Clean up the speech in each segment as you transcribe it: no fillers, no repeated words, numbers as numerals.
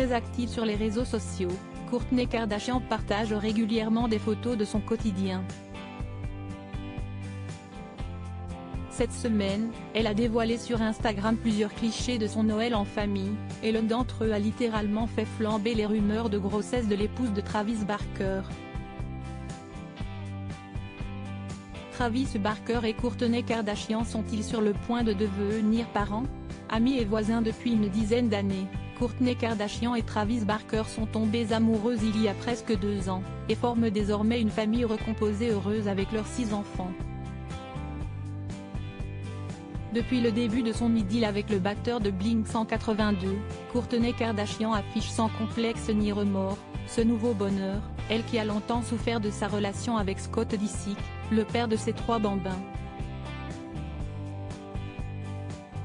très active sur les réseaux sociaux, Kourtney Kardashian partage régulièrement des photos de son quotidien. Cette semaine, elle a dévoilé sur Instagram plusieurs clichés de son Noël en famille, et l'un d'entre eux a littéralement fait flamber les rumeurs de grossesse de l'épouse de Travis Barker. Travis Barker et Kourtney Kardashian sont-ils sur le point de devenir parents? Amis et voisins depuis une dizaine d'années, Kourtney Kardashian et Travis Barker sont tombés amoureux il y a presque 2 ans, et forment désormais une famille recomposée heureuse avec leurs 6 enfants. Depuis le début de son idylle avec le batteur de Blink-182, Kourtney Kardashian affiche sans complexe ni remords ce nouveau bonheur, elle qui a longtemps souffert de sa relation avec Scott Disick, le père de ses 3 bambins.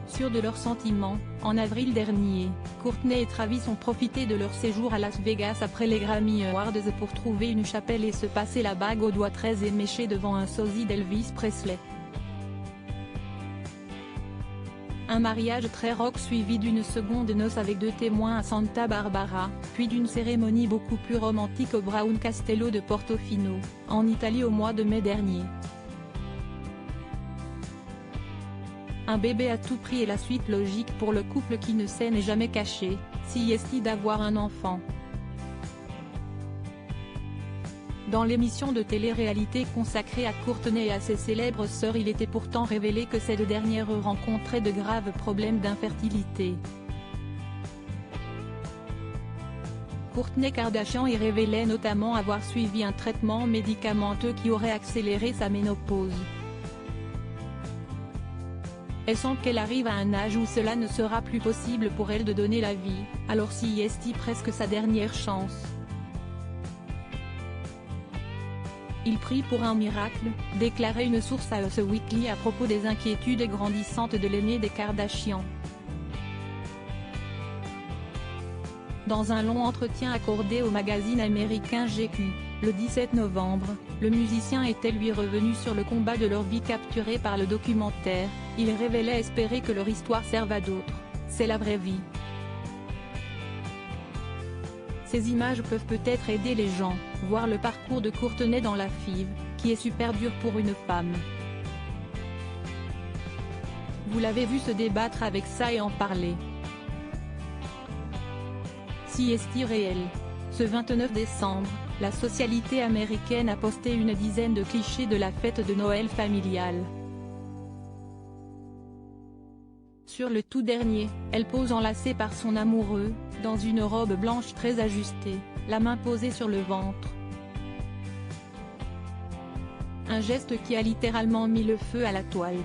Sûrs de leurs sentiments, en avril dernier, Kourtney et Travis ont profité de leur séjour à Las Vegas après les Grammy Awards pour trouver une chapelle et se passer la bague au doigt très éméché devant un sosie d'Elvis Presley. Un mariage très rock suivi d'une seconde noce avec 2 témoins à Santa Barbara, puis d'une cérémonie beaucoup plus romantique au Brown Castello de Portofino, en Italie au mois de mai dernier. Un bébé à tout prix est la suite logique pour le couple qui ne s'est jamais caché, si est-il d'avoir un enfant. Dans l'émission de télé-réalité consacrée à Kourtney et à ses célèbres sœurs, il était pourtant révélé que ces 2 dernières rencontraient de graves problèmes d'infertilité. Kourtney Kardashian y révélait notamment avoir suivi un traitement médicamenteux qui aurait accéléré sa ménopause. Elle sent qu'elle arrive à un âge où cela ne sera plus possible pour elle de donner la vie, alors si est presque sa dernière chance. Il prie pour un miracle, déclarait une source à Us Weekly à propos des inquiétudes grandissantes de l'aîné des Kardashian. Dans un long entretien accordé au magazine américain GQ, le 17 novembre, le musicien était lui revenu sur le combat de leur vie capturé par le documentaire. Il révélait espérer que leur histoire serve à d'autres, c'est la vraie vie. Ces images peuvent peut-être aider les gens, voir le parcours de Kourtney dans la FIV, qui est super dur pour une femme. Vous l'avez vu se débattre avec ça et en parler. Si est-il réel? Ce 29 décembre, la socialité américaine a posté une dizaine de clichés de la fête de Noël familiale. Sur le tout dernier, elle pose enlacée par son amoureux, dans une robe blanche très ajustée, la main posée sur le ventre. Un geste qui a littéralement mis le feu à la toile.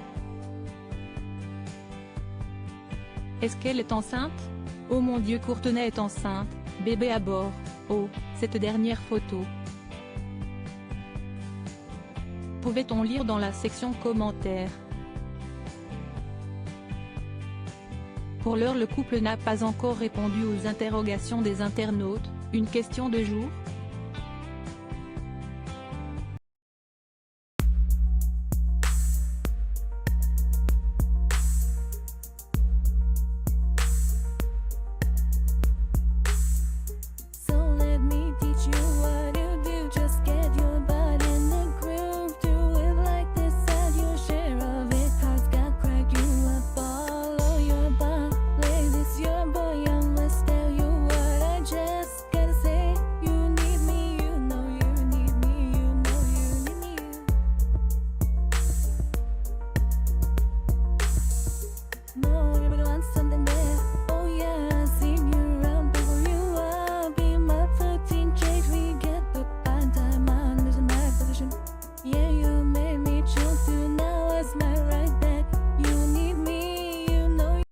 Est-ce qu'elle est enceinte? Oh mon Dieu, Kourtney est enceinte, bébé à bord. Oh, cette dernière photo. Pouvait-on lire dans la section commentaires. Pour l'heure, le couple n'a pas encore répondu aux interrogations des internautes. Une question de jour?